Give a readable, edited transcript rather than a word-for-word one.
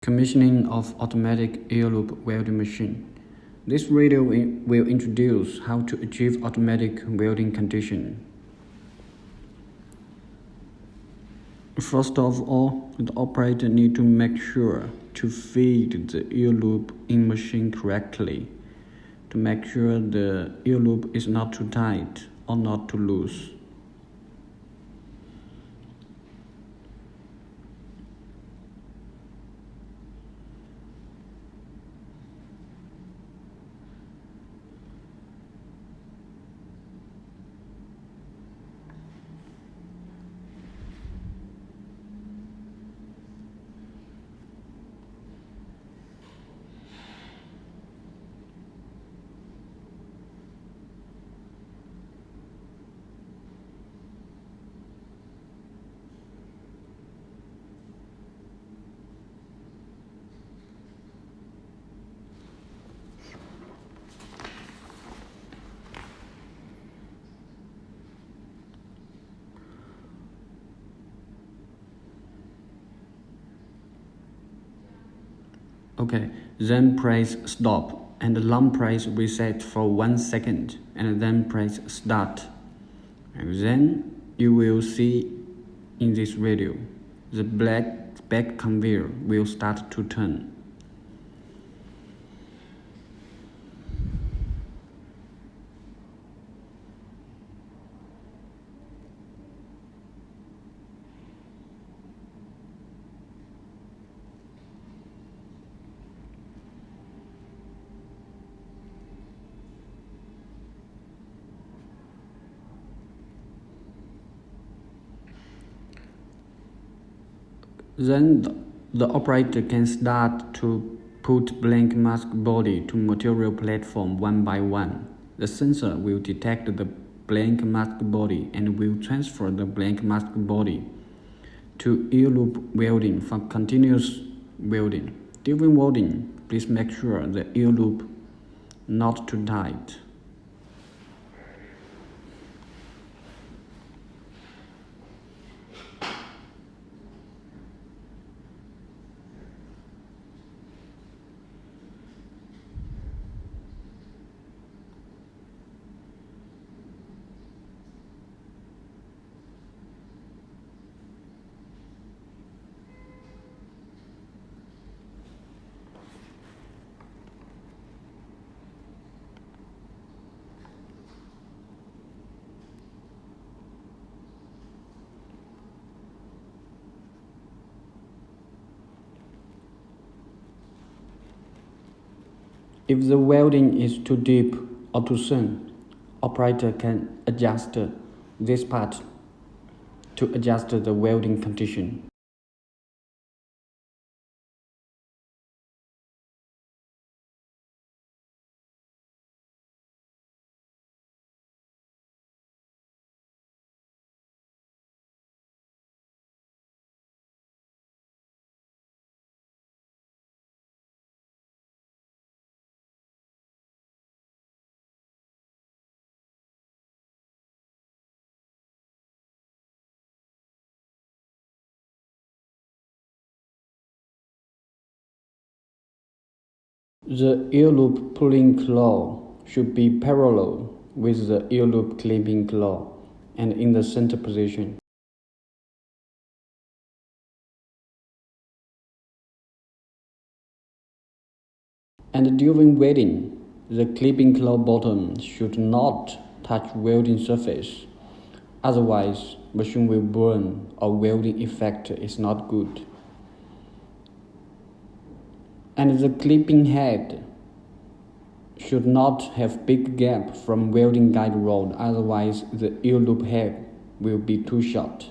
Commissioning of automatic Earloop welding machine. This video will introduce how to achieve automatic welding condition. First of all, the operator needs to make sure to feed the earloop in machine correctly to make sure the earloop is not too tight or not too loose. Okay, then press stop and long press reset for 1 second and then press start. And then you will see in this video, the black back conveyor will start to turn. Then the operator can start to put blank mask body to material platform one by one. The sensor will detect the blank mask body and will transfer the blank mask body to earloop welding for continuous welding. During welding, please make sure the earloop not too tight. If the welding is too deep or too thin, operator can adjust this part to adjust the welding condition. The earloop pulling claw should be parallel with the earloop clipping claw and in the center position. And during welding, the clipping claw bottom should not touch welding surface. Otherwise, machine will burn or welding effect is not good. And the clipping head should not have big gap from welding guide rod, otherwise the earloop head will be too short.